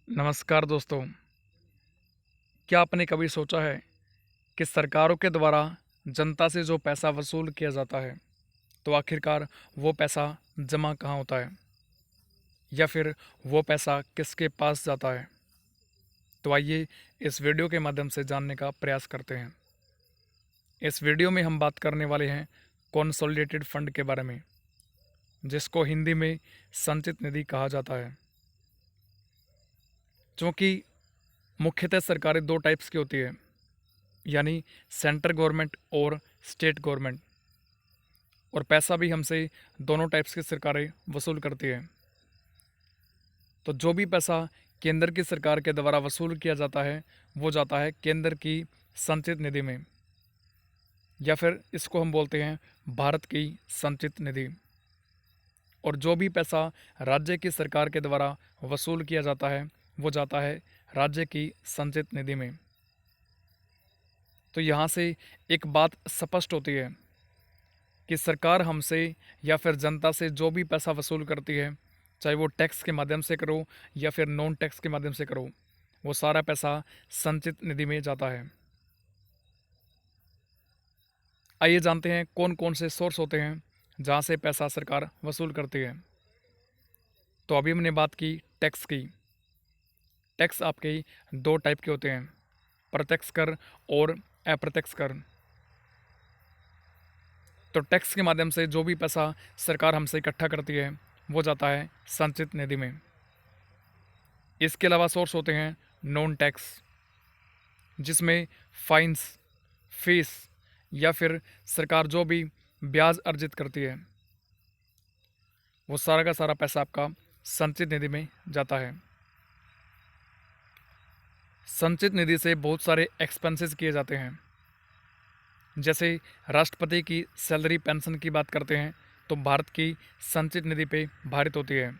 नमस्कार दोस्तों। क्या आपने कभी सोचा है कि सरकारों के द्वारा जनता से जो पैसा वसूल किया जाता है तो आखिरकार वो पैसा जमा कहाँ होता है या फिर वो पैसा किसके पास जाता है? तो आइए इस वीडियो के माध्यम से जानने का प्रयास करते हैं। इस वीडियो में हम बात करने वाले हैं कंसोलिडेटेड फंड के बारे में, जिसको हिंदी में संचित निधि कहा जाता है। क्योंकि मुख्यतः सरकारें दो टाइप्स की होती है, यानी सेंट्रल गवर्नमेंट और स्टेट गवर्नमेंट, और पैसा भी हमसे दोनों टाइप्स की सरकारें वसूल करती है। तो जो भी पैसा केंद्र की सरकार के द्वारा वसूल किया जाता है वो जाता है केंद्र की संचित निधि में, या फिर इसको हम बोलते हैं भारत की संचित निधि। और जो भी पैसा राज्य की सरकार के द्वारा वसूल किया जाता है वो जाता है राज्य की संचित निधि में। तो यहाँ से एक बात स्पष्ट होती है कि सरकार हमसे या फिर जनता से जो भी पैसा वसूल करती है, चाहे वो टैक्स के माध्यम से करो या फिर नॉन टैक्स के माध्यम से करो, वो सारा पैसा संचित निधि में जाता है। आइए जानते हैं कौन कौन से सोर्स होते हैं जहाँ से पैसा सरकार वसूल करती है। तो अभी हमने बात की टैक्स की। टैक्स आपके दो टाइप के होते हैं, प्रत्यक्ष कर और अप्रत्यक्ष कर। तो टैक्स के माध्यम से जो भी पैसा सरकार हमसे इकट्ठा करती है वो जाता है संचित निधि में। इसके अलावा सोर्स होते हैं नॉन टैक्स, जिसमें फाइन्स, फीस या फिर सरकार जो भी ब्याज अर्जित करती है वो सारा का सारा पैसा आपका संचित निधि में जाता है। संचित निधि से बहुत सारे एक्सपेंसेस किए जाते हैं। जैसे राष्ट्रपति की सैलरी पेंशन की बात करते हैं तो भारत की संचित निधि पे भारित होती है।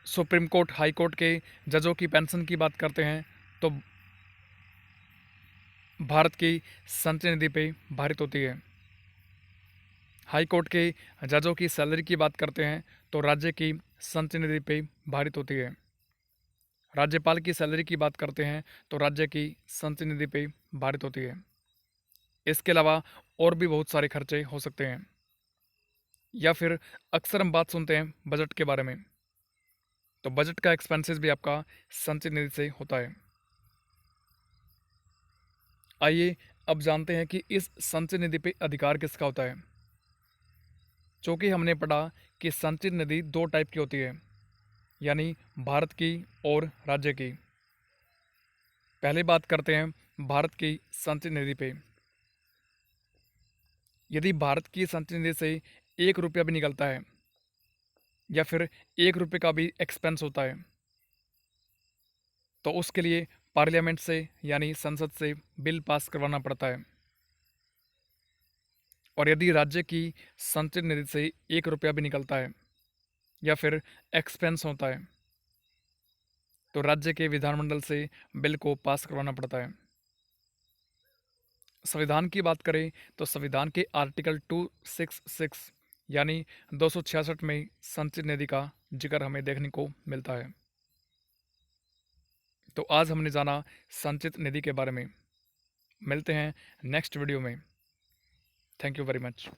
सुप्रीम कोर्ट, हाई कोर्ट के जजों की पेंशन की बात करते हैं तो भारत की संचित निधि पे भारित होती है। हाई कोर्ट के जजों की सैलरी की बात करते हैं तो राज्य की संचित निधि पे भारित होती है। राज्यपाल की सैलरी की बात करते हैं तो राज्य की संचित निधि पे भारित होती है। इसके अलावा और भी बहुत सारे खर्चे हो सकते हैं। या फिर अक्सर हम बात सुनते हैं बजट के बारे में, तो बजट का एक्सपेंसेस भी आपका संचित निधि से होता है। आइए अब जानते हैं कि इस संचित निधि पे अधिकार किसका होता है। चूँकि हमने पढ़ा कि संचित निधि दो टाइप की होती है, यानी भारत की और राज्य की। पहले बात करते हैं भारत की संचित निधि पे। यदि भारत की संचित निधि से 1 रुपया भी निकलता है या फिर 1 रुपये का भी एक्सपेंस होता है तो उसके लिए पार्लियामेंट से यानी संसद से बिल पास करवाना पड़ता है। और यदि राज्य की संचित निधि से 1 रुपया भी निकलता है या फिर एक्सपेंस होता है तो राज्य के विधानमंडल से बिल को पास करवाना पड़ता है। संविधान की बात करें तो संविधान के आर्टिकल 266 यानी 266 में संचित निधि का जिक्र हमें देखने को मिलता है। तो आज हमने जाना संचित निधि के बारे में। मिलते हैं नेक्स्ट वीडियो में। Thank you very much.